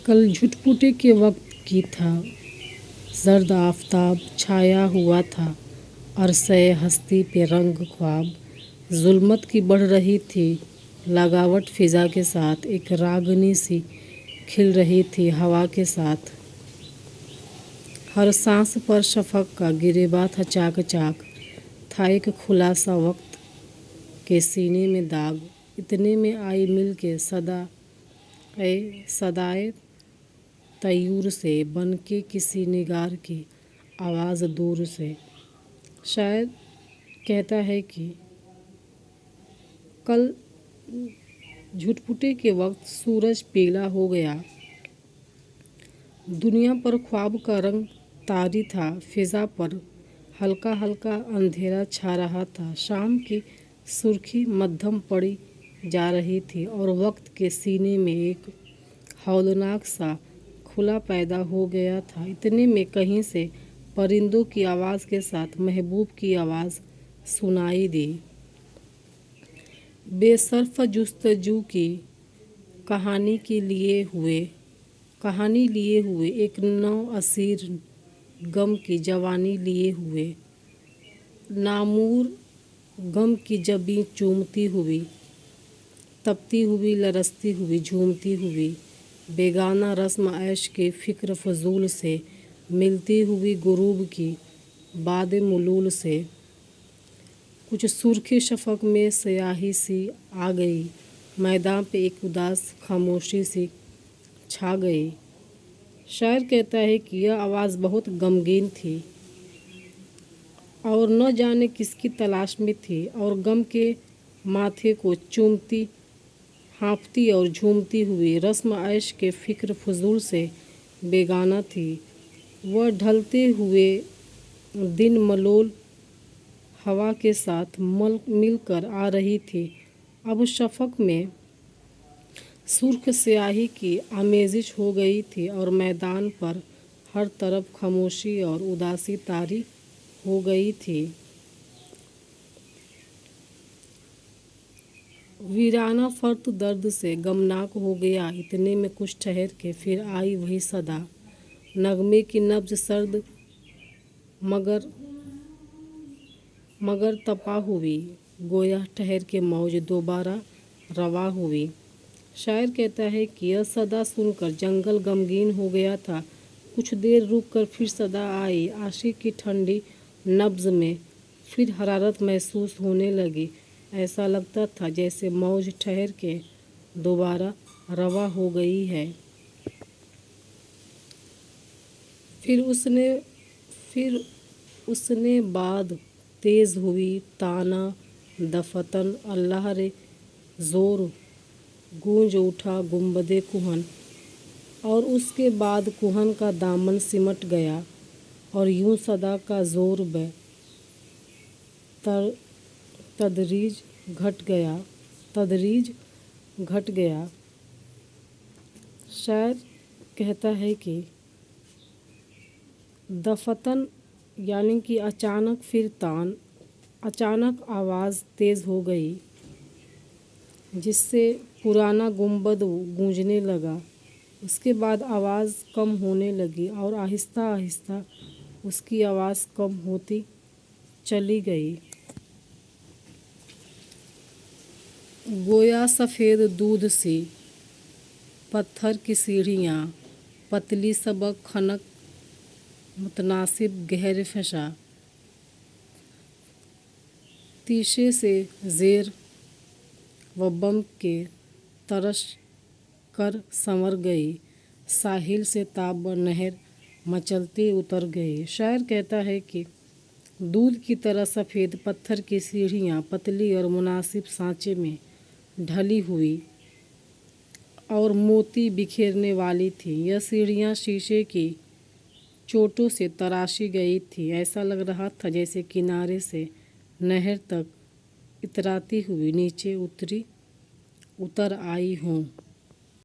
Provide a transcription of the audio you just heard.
कल झुटपुटे के वक्त की था, जर्द आफताब छाया हुआ था, अरसे हस्ती पे रंग ख्वाब, जुल्मत की बढ़ रही थी लगावट फिजा के साथ, एक रागनी सी खिल रही थी हवा के साथ। हर सांस पर शफक का गिरेबा था चाक चाक, था एक खुला सा वक्त के सीने में दाग, इतने में आई मिल के सदाए तयूर से, बन के किसी निगार की आवाज़ दूर से। शायर कहता है कि कल झुटपुटे के वक्त सूरज पीला हो गया, दुनिया पर ख्वाब का रंग तारी था, फिजा पर हल्का हल्का अंधेरा छा रहा था, शाम की सुर्खी मध्यम पड़ी जा रही थी और वक्त के सीने में एक हौलनाक सा खुला पैदा हो गया था। इतने में कहीं से परिंदों की आवाज़ के साथ महबूब की आवाज़ सुनाई दी। बेसर्फ जुस्तजू की कहानी लिए हुए एक नौ असीर गम की जवानी लिए हुए, नामूर गम की जबी चूमती हुई, तपती हुई, लरसती हुई, झूमती हुई, बेगाना रस्म ऐश के फ़िक्र फजूल से, मिलती हुई गुरूब की बाद मुलूल से। कुछ सुर्खी शफक में स्याही सी आ गई, मैदान पे एक उदास खामोशी सी छा गई। शायर कहता है कि यह आवाज़ बहुत गमगीन थी और न जाने किसकी तलाश में थी, और गम के माथे को चूमती, हाँफती और झूमती हुई रस्म ऐश के फ़िक्र फजूल से बेगाना थी। वह ढलते हुए दिन मलोल हवा के साथ मिलकर आ रही थी। अब शफक में सुर्ख स्याही की आमेजिश हो गई थी और मैदान पर हर तरफ खामोशी और उदासी तारी हो गई थी। वीराना फर्त दर्द से गमनाक हो गया, इतने में कुछ ठहर के फिर आई वही सदा, नगमे की नब्ज सर्द मगर तपा हुई, गोया ठहर के मौज दोबारा रवा हुई। शायर कहता है कि यह सदा सुनकर जंगल गमगीन हो गया था। कुछ देर रुककर फिर सदा आई, आशिक की ठंडी नब्ज़ में फिर हरारत महसूस होने लगी। ऐसा लगता था जैसे मौज ठहर के दोबारा रवा हो गई है। फिर उसने बाद तेज़ हुई ताना दफतन, अल्लाह रे ज़ोर गूंज उठा गुंबदे कुहन, और उसके बाद कुहन का दामन सिमट गया और यूं सदा का ज़ोर तदरीज घट गया। शायर कहता है कि दफतन यानी कि अचानक, फिर तान, अचानक आवाज़ तेज़ हो गई जिससे पुराना गुंबद गूंजने लगा। उसके बाद आवाज़ कम होने लगी और आहिस्ता आहिस्ता उसकी आवाज़ कम होती चली गई। गोया सफ़ेद दूध सी पत्थर की सीढ़ियाँ, पतली सबक खनक मुतनासिब गहरे फशा, तीशे से ज़ेर व बम के तरश कर संवर गई, साहिल से ताब नहर मचलती उतर गई। शायर कहता है कि दूध की तरह सफ़ेद पत्थर की सीढ़ियाँ पतली और मुनासिब सांचे में ढली हुई और मोती बिखेरने वाली थी। यह सीढ़ियाँ शीशे की चोटों से तराशी गई थी। ऐसा लग रहा था जैसे किनारे से नहर तक इतराती हुई नीचे उतर आई हों।